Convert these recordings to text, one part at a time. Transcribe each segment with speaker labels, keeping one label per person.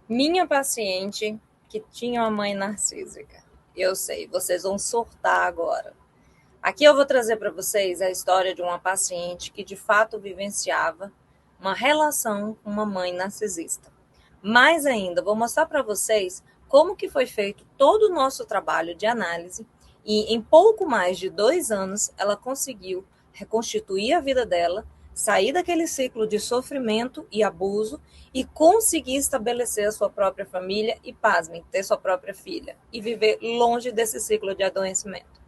Speaker 1: Minha paciente que tinha uma mãe narcísica. Eu sei, vocês vão surtar agora. Aqui eu vou trazer para vocês a história de uma paciente que de fato vivenciava uma relação com uma mãe narcisista. Mais ainda, vou mostrar para vocês como que foi feito todo o nosso trabalho de análise e em pouco mais de 2 anos ela conseguiu reconstituir a vida dela, sair daquele ciclo de sofrimento e abuso e conseguir estabelecer a sua própria família e, pasmem, ter sua própria filha e viver longe desse ciclo de adoecimento.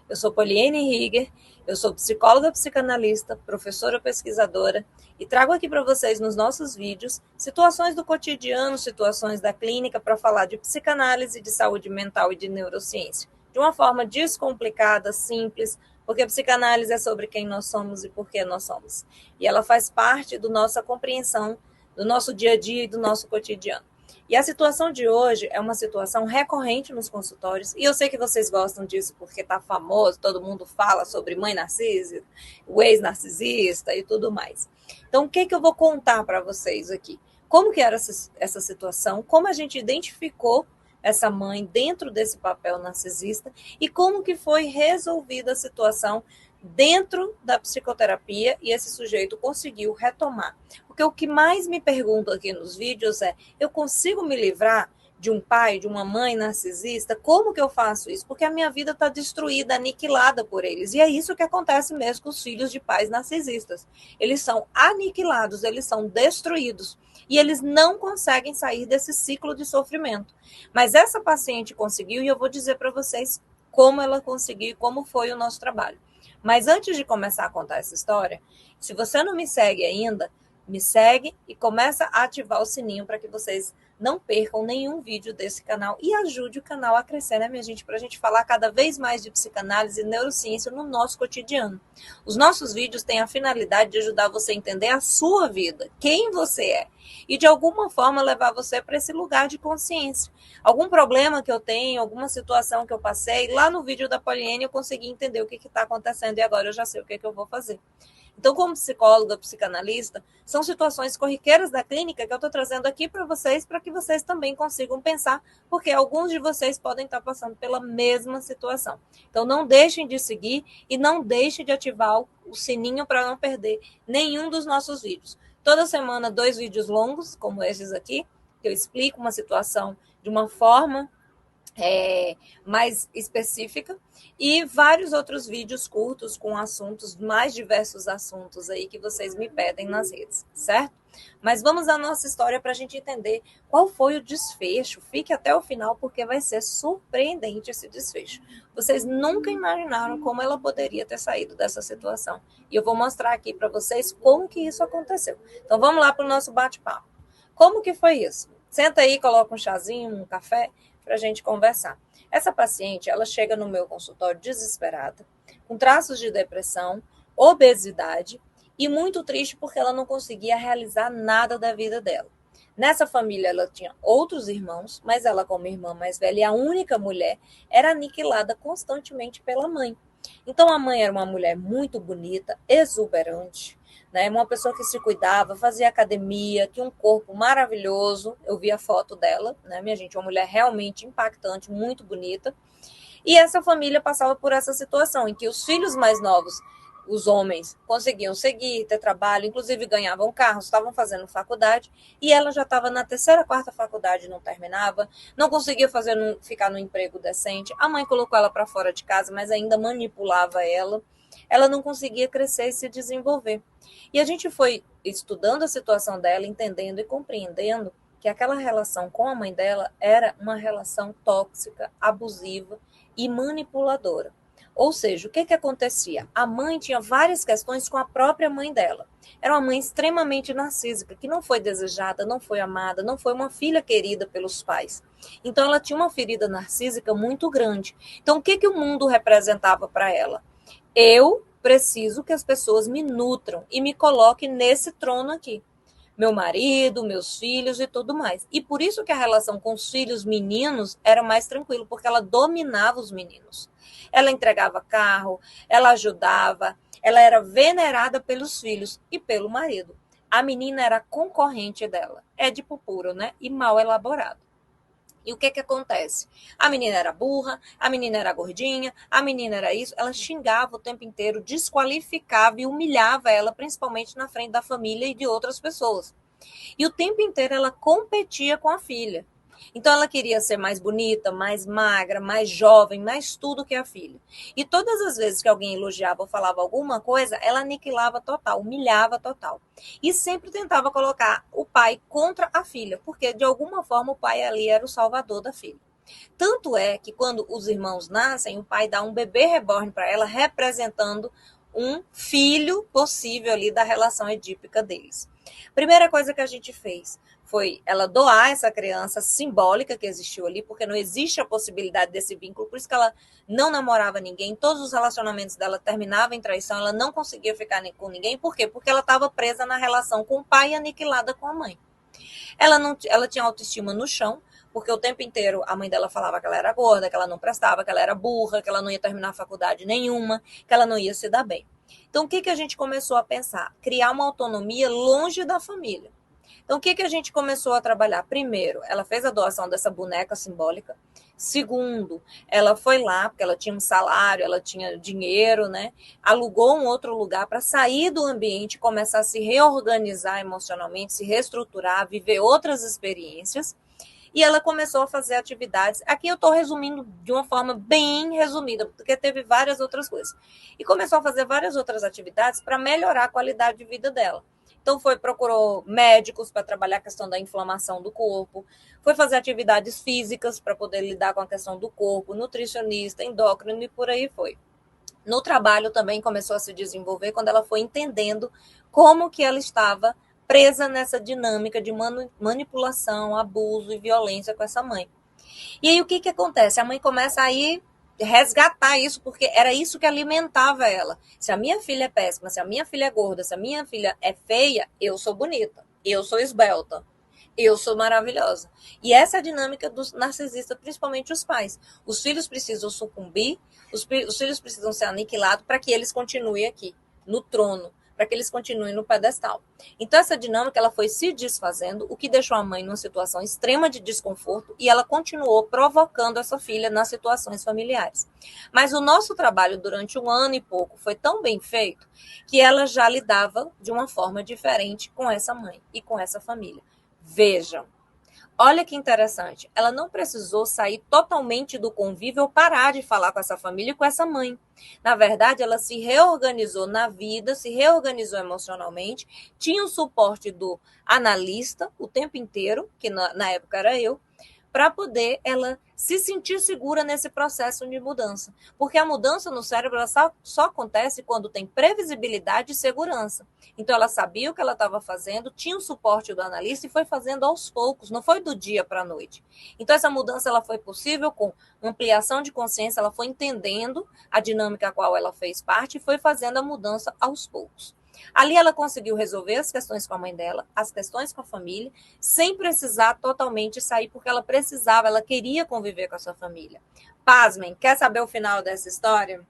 Speaker 1: Eu sou Poliane Rieger, eu sou psicóloga psicanalista, professora pesquisadora e trago aqui para vocês nos nossos vídeos situações do cotidiano, situações da clínica para falar de psicanálise, de saúde mental e de neurociência. De uma forma descomplicada, simples, porque a psicanálise é sobre quem nós somos e por que nós somos. E ela faz parte da nossa compreensão, do nosso dia a dia e do nosso cotidiano. E a situação de hoje é uma situação recorrente nos consultórios, e eu sei que vocês gostam disso porque está famoso, todo mundo fala sobre mãe narcísica, o ex-narcisista e tudo mais. Então, o que eu vou contar para vocês aqui? Como que era essa situação, como a gente identificou essa mãe dentro desse papel narcisista e como que foi resolvida a situação dentro da psicoterapia e esse sujeito conseguiu retomar. Porque o que mais me pergunto aqui nos vídeos é: eu consigo me livrar de um pai, de uma mãe narcisista? Como que eu faço isso? Porque a minha vida está destruída, aniquilada por eles. E é isso que acontece mesmo com os filhos de pais narcisistas. Eles são aniquilados, eles são destruídos. E eles não conseguem sair desse ciclo de sofrimento. Mas essa paciente conseguiu, e eu vou dizer para vocês como ela conseguiu e como foi o nosso trabalho. Mas antes de começar a contar essa história, se você não me segue ainda, me segue e começa a ativar o sininho para que vocês não percam nenhum vídeo desse canal e ajude o canal a crescer, né, minha gente? Para a gente falar cada vez mais de psicanálise e neurociência no nosso cotidiano. Os nossos vídeos têm a finalidade de ajudar você a entender a sua vida, quem você é, e de alguma forma levar você para esse lugar de consciência. Algum problema que eu tenho, alguma situação que eu passei, lá no vídeo da Poliane eu consegui entender o que está acontecendo e agora eu já sei o que eu vou fazer. Então, como psicóloga, psicanalista, são situações corriqueiras da clínica que eu estou trazendo aqui para que vocês também consigam pensar, porque alguns de vocês podem estar passando pela mesma situação. Então, não deixem de seguir e não deixem de ativar o sininho para não perder nenhum dos nossos vídeos. Toda semana, 2 vídeos longos, como esses aqui, que eu explico uma situação de uma forma mais específica, e vários outros vídeos curtos com assuntos, mais diversos assuntos aí que vocês me pedem nas redes, certo? Mas vamos à nossa história para a gente entender qual foi o desfecho. Fique até o final porque vai ser surpreendente esse desfecho. Vocês nunca imaginaram como ela poderia ter saído dessa situação. E eu vou mostrar aqui para vocês como que isso aconteceu. Então vamos lá para o nosso bate-papo. Como que foi isso? Senta aí, coloca um chazinho, um café para a gente conversar. Essa paciente, ela chega no meu consultório desesperada, com traços de depressão, obesidade e muito triste porque ela não conseguia realizar nada da vida dela. Nessa família ela tinha outros irmãos, mas ela como irmã mais velha e a única mulher, era aniquilada constantemente pela mãe. Então a mãe era uma mulher muito bonita, exuberante, né? Uma pessoa que se cuidava, fazia academia, tinha um corpo maravilhoso. Eu vi a foto dela, né, minha gente? Uma mulher realmente impactante, muito bonita. E essa família passava por essa situação em que os filhos mais novos, os homens, conseguiam seguir, ter trabalho, inclusive ganhavam carros, estavam fazendo faculdade, e ela já estava na terceira, quarta faculdade, não terminava, não conseguia ficar no emprego decente. A mãe colocou ela para fora de casa, mas ainda manipulava ela. Ela não conseguia crescer e se desenvolver. E a gente foi estudando a situação dela, entendendo e compreendendo que aquela relação com a mãe dela era uma relação tóxica, abusiva e manipuladora. Ou seja, o que acontecia? A mãe tinha várias questões com a própria mãe dela. Era uma mãe extremamente narcísica, que não foi desejada, não foi amada, não foi uma filha querida pelos pais. Então ela tinha uma ferida narcísica muito grande. Então o que o mundo representava para ela? Eu preciso que as pessoas me nutram e me coloquem nesse trono aqui. Meu marido, meus filhos e tudo mais. E por isso que a relação com os filhos meninos era mais tranquilo, porque ela dominava os meninos. Ela entregava carro, ela ajudava, ela era venerada pelos filhos e pelo marido. A menina era concorrente dela. Édipo puro, né? E mal elaborado. E o que que acontece? A menina era burra, a menina era gordinha, a menina era isso. Ela xingava o tempo inteiro, desqualificava e humilhava ela, principalmente na frente da família e de outras pessoas. E o tempo inteiro ela competia com a filha. Então ela queria ser mais bonita, mais magra, mais jovem, mais tudo que a filha. E todas as vezes que alguém elogiava ou falava alguma coisa, ela aniquilava total, humilhava total. E sempre tentava colocar o pai contra a filha, porque de alguma forma o pai ali era o salvador da filha. Tanto é que quando os irmãos nascem, o pai dá um bebê reborn para ela, representando um filho possível ali da relação edípica deles. Primeira coisa que a gente fez foi ela doar essa criança simbólica que existiu ali, porque não existe a possibilidade desse vínculo, por isso que ela não namorava ninguém, todos os relacionamentos dela terminavam em traição, ela não conseguia ficar com ninguém, por quê? Porque ela estava presa na relação com o pai e aniquilada com a mãe. Ela tinha autoestima no chão, porque o tempo inteiro a mãe dela falava que ela era gorda, que ela não prestava, que ela era burra, que ela não ia terminar a faculdade nenhuma, que ela não ia se dar bem. Então, o que a gente começou a pensar? Criar uma autonomia longe da família. Então, o que a gente começou a trabalhar? Primeiro, ela fez a doação dessa boneca simbólica. Segundo, ela foi lá, porque ela tinha um salário, ela tinha dinheiro, né? Alugou um outro lugar para sair do ambiente, começar a se reorganizar emocionalmente, se reestruturar, viver outras experiências. E ela começou a fazer atividades. Aqui eu estou resumindo de uma forma bem resumida, porque teve várias outras coisas. E começou a fazer várias outras atividades para melhorar a qualidade de vida dela. Então procurou médicos para trabalhar a questão da inflamação do corpo, foi fazer atividades físicas para poder lidar com a questão do corpo, nutricionista, endócrino e por aí foi. No trabalho também começou a se desenvolver quando ela foi entendendo como que ela estava presa nessa dinâmica de manipulação, abuso e violência com essa mãe. E aí o que acontece? A mãe começa a ir resgatar isso, porque era isso que alimentava ela. Se a minha filha é péssima, se a minha filha é gorda, se a minha filha é feia, eu sou bonita, eu sou esbelta, eu sou maravilhosa. E essa é a dinâmica dos narcisistas, principalmente os pais. Os filhos precisam sucumbir, os filhos precisam ser aniquilados para que eles continuem aqui, no trono, para que eles continuem no pedestal. Então, essa dinâmica ela foi se desfazendo, o que deixou a mãe numa situação extrema de desconforto e ela continuou provocando essa filha nas situações familiares. Mas o nosso trabalho durante 1 ano e pouco foi tão bem feito que ela já lidava de uma forma diferente com essa mãe e com essa família. Vejam, olha que interessante, ela não precisou sair totalmente do convívio ou parar de falar com essa família e com essa mãe. Na verdade, ela se reorganizou na vida, se reorganizou emocionalmente, tinha o suporte do analista o tempo inteiro, que na época era eu, para poder ela se sentir segura nesse processo de mudança. Porque a mudança no cérebro ela só acontece quando tem previsibilidade e segurança. Então, ela sabia o que ela estava fazendo, tinha o suporte do analista e foi fazendo aos poucos, não foi do dia para a noite. Então, essa mudança ela foi possível com ampliação de consciência, ela foi entendendo a dinâmica a qual ela fez parte e foi fazendo a mudança aos poucos. Ali ela conseguiu resolver as questões com a mãe dela, as questões com a família, sem precisar totalmente sair, porque ela precisava, ela queria conviver com a sua família. Pasmem, quer saber o final dessa história?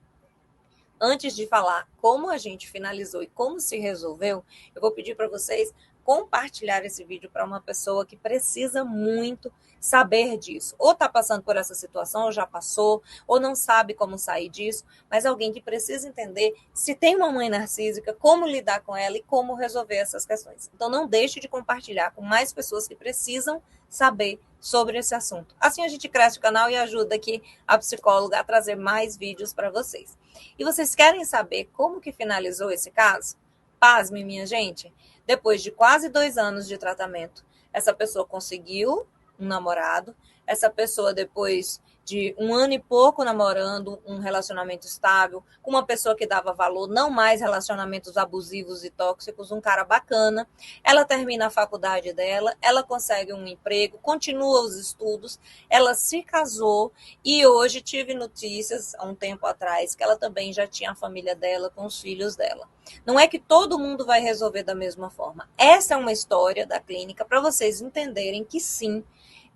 Speaker 1: Antes de falar como a gente finalizou e como se resolveu, eu vou pedir para vocês compartilhar esse vídeo para uma pessoa que precisa muito saber disso. Ou está passando por essa situação, ou já passou, ou não sabe como sair disso, mas alguém que precisa entender se tem uma mãe narcísica, como lidar com ela e como resolver essas questões. Então não deixe de compartilhar com mais pessoas que precisam saber sobre esse assunto. Assim a gente cresce o canal e ajuda aqui a psicóloga a trazer mais vídeos para vocês. E vocês querem saber como que finalizou esse caso? Pasme, minha gente. Depois de quase 2 anos de tratamento, essa pessoa conseguiu um namorado. Essa pessoa, depois de 1 ano e pouco namorando, um relacionamento estável, com uma pessoa que dava valor, não mais relacionamentos abusivos e tóxicos, um cara bacana. Ela termina a faculdade dela, ela consegue um emprego, continua os estudos, ela se casou e hoje tive notícias, há um tempo atrás, que ela também já tinha a família dela com os filhos dela. Não é que todo mundo vai resolver da mesma forma. Essa é uma história da clínica para vocês entenderem que sim,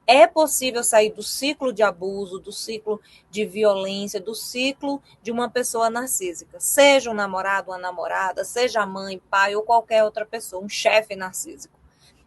Speaker 1: É possível sair do ciclo de abuso, do ciclo de violência, do ciclo de uma pessoa narcísica, seja um namorado, uma namorada, seja a mãe, pai ou qualquer outra pessoa, um chefe narcísico.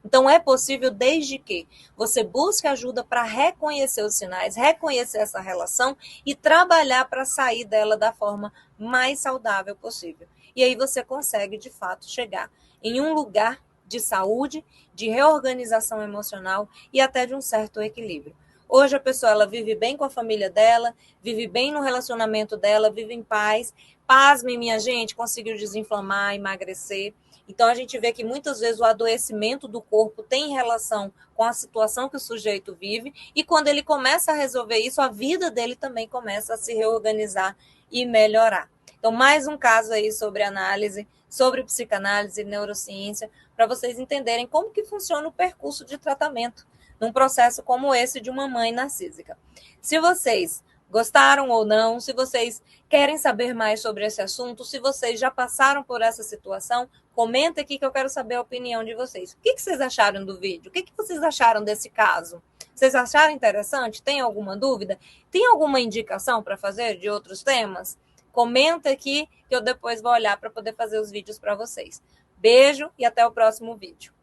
Speaker 1: Então, é possível desde que você busque ajuda para reconhecer os sinais, reconhecer essa relação e trabalhar para sair dela da forma mais saudável possível. E aí você consegue, de fato, chegar em um lugar de saúde, de reorganização emocional e até de um certo equilíbrio. Hoje a pessoa ela vive bem com a família dela, vive bem no relacionamento dela, vive em paz. Pasmem, minha gente, conseguiu desinflamar, emagrecer. Então a gente vê que muitas vezes o adoecimento do corpo tem relação com a situação que o sujeito vive, e quando ele começa a resolver isso, a vida dele também começa a se reorganizar e melhorar. Então, mais um caso aí sobre análise, sobre psicanálise e neurociência, para vocês entenderem como que funciona o percurso de tratamento num processo como esse de uma mãe narcísica. Se vocês gostaram ou não, se vocês querem saber mais sobre esse assunto, se vocês já passaram por essa situação, comenta aqui que eu quero saber a opinião de vocês. O que vocês acharam do vídeo? O que vocês acharam desse caso? Vocês acharam interessante? Tem alguma dúvida? Tem alguma indicação para fazer de outros temas? Comenta aqui que eu depois vou olhar para poder fazer os vídeos para vocês. Beijo e até o próximo vídeo.